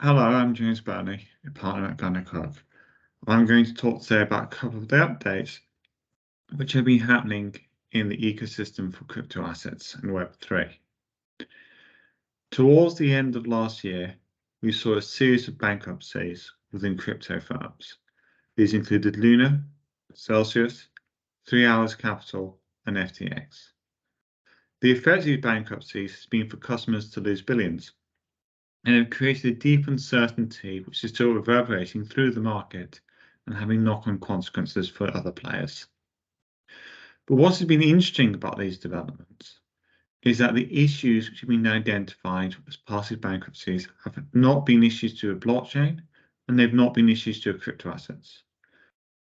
Hello, I'm James Burnie, a partner at gunnercooke. I'm going to talk today about a couple of the updates which have been happening in the ecosystem for crypto assets and Web3. Towards the end of last year, we saw a series of bankruptcies within crypto firms. These included Luna, Celsius, 3 Hours Capital, and FTX. The effect of these bankruptcies has been for customers to lose billions, and have created a deep uncertainty which is still reverberating through the market and having knock-on consequences for other players. But what has been interesting about these developments is that the issues which have been identified as part of bankruptcies have not been issues to a blockchain, and they've not been issues to crypto assets.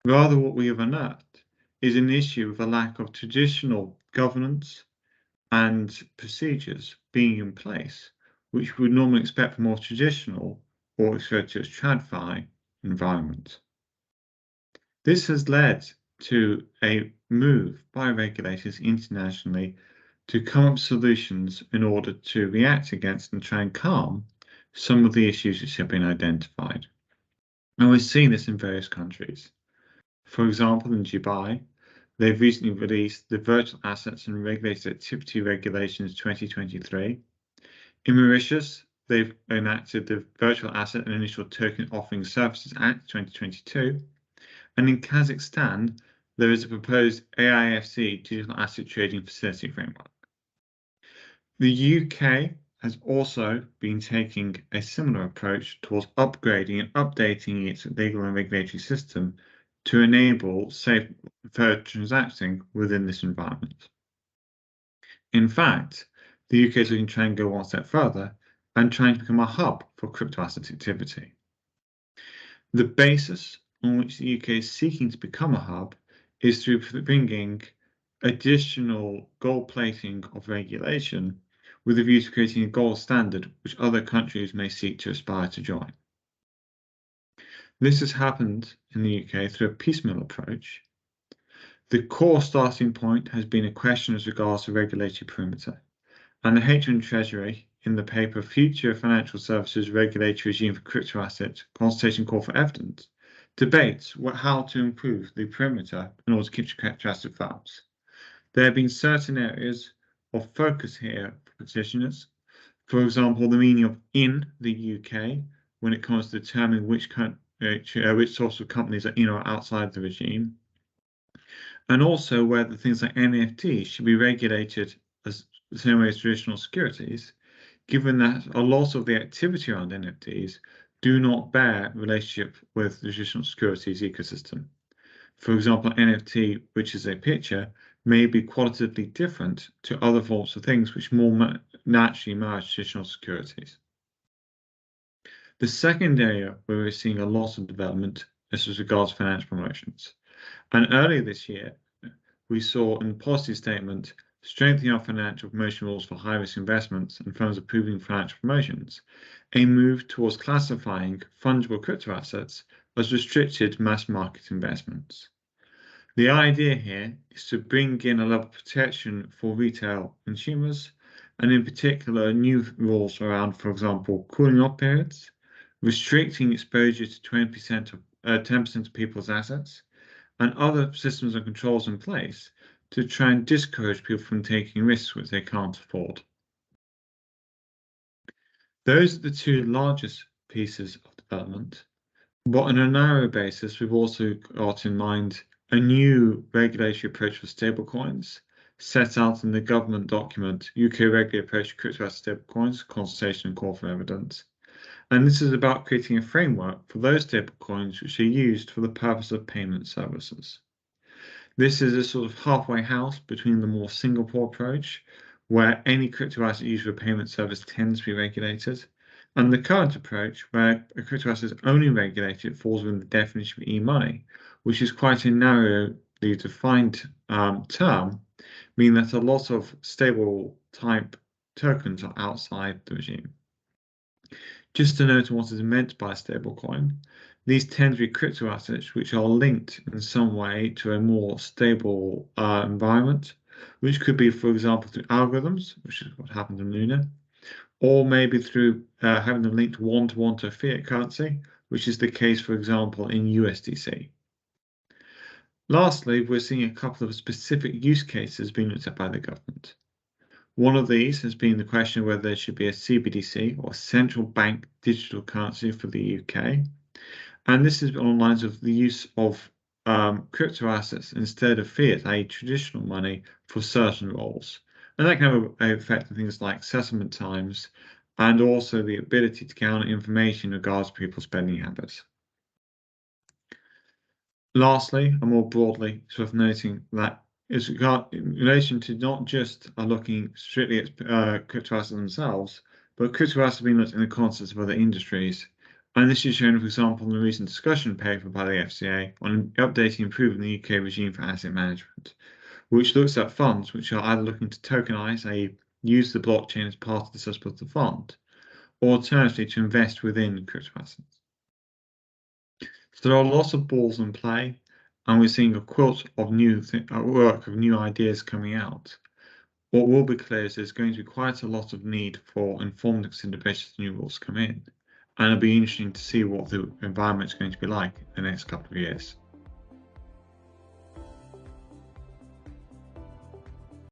Rather, what we have unearthed is an issue of a lack of traditional governance and procedures being in place, which we would normally expect from more traditional or referred to as TradFi environments. This has led to a move by regulators internationally to come up with solutions in order to react against and try and calm some of the issues which have been identified. And we're seeing this in various countries. For example, in Dubai, they've recently released the Virtual Assets and Regulated Activity Regulations 2023. In Mauritius, they've enacted the Virtual Asset and Initial Token Offering Services Act 2022. And in Kazakhstan, there is a proposed AIFC Digital Asset Trading Facility Framework. The UK has also been taking a similar approach towards upgrading and updating its legal and regulatory system to enable safe transacting within this environment. In fact, the UK is looking to try and go one step further and trying to become a hub for crypto asset activity. The basis on which the UK is seeking to become a hub is through bringing additional gold plating of regulation with a view to creating a gold standard which other countries may seek to aspire to join. This has happened in the UK through a piecemeal approach. The core starting point has been a question as regards to regulatory perimeter, and the HM Treasury, in the paper Future Financial Services Regulatory Regime for Crypto Assets, Consultation Call for Evidence, debates how to improve the perimeter in order to keep crypto asset firms. There have been certain areas of focus here for petitioners. For example, the meaning of in the UK when it comes to determining which sorts of companies are in or outside the regime, and also whether things like NFTs should be regulated as the same way as traditional securities, given that a lot of the activity around NFTs do not bear relationship with the traditional securities ecosystem. For example, NFT, which is a picture, may be qualitatively different to other forms of things which more naturally match traditional securities. The second area where we're seeing a lot of development is with regards to financial promotions. And earlier this year, we saw in the policy statement strengthening our financial promotion rules for high-risk investments and firms approving financial promotions, a move towards classifying fungible crypto assets as restricted mass market investments. The idea here is to bring in a level of protection for retail consumers, and in particular, new rules around, for example, cooling off periods, restricting exposure to 10% of people's assets, and other systems and controls in place to try and discourage people from taking risks which they can't afford. Those are the two largest pieces of development, but on a narrow basis, we've also got in mind a new regulatory approach for stablecoins set out in the government document UK Regulatory Approach to Crypto Asset Stablecoins, Consultation and Call for Evidence. And this is about creating a framework for those stablecoins which are used for the purpose of payment services. This is a sort of halfway house between the more Singapore approach, where any crypto asset used for a payment service tends to be regulated, and the current approach, where a crypto asset is only regulated, falls within the definition of e-money, which is quite a narrowly defined term, meaning that a lot of stable type tokens are outside the regime. Just to note what is meant by a stablecoin, these tend to be crypto assets which are linked in some way to a more stable environment, which could be, for example, through algorithms, which is what happened in Luna, or maybe through having them linked one-to-one to a fiat currency, which is the case, for example, in USDC. Lastly, we're seeing a couple of specific use cases being looked at by the government. One of these has been the question of whether there should be a CBDC or central bank digital currency for the UK. And this is on the lines of the use of crypto assets instead of fiat, i.e. traditional money, for certain roles. And that can have an effect on things like settlement times and also the ability to gather information in regards to people's spending habits. Lastly, and more broadly, sort of noting that is in relation to not just looking strictly at crypto assets themselves, but crypto assets being looked in the context of other industries. And this is shown, for example, in the recent discussion paper by the FCA on updating and improving the UK regime for asset management, which looks at funds which are either looking to tokenize, i.e. use the blockchain as part of the subset of the fund, or alternatively to invest within crypto assets. So there are lots of balls in play, and we're seeing a quilt of new work of new ideas coming out. What will be clear is there's going to be quite a lot of need for informed consideration as new rules come in, and it'll be interesting to see what the environment's going to be like in the next couple of years.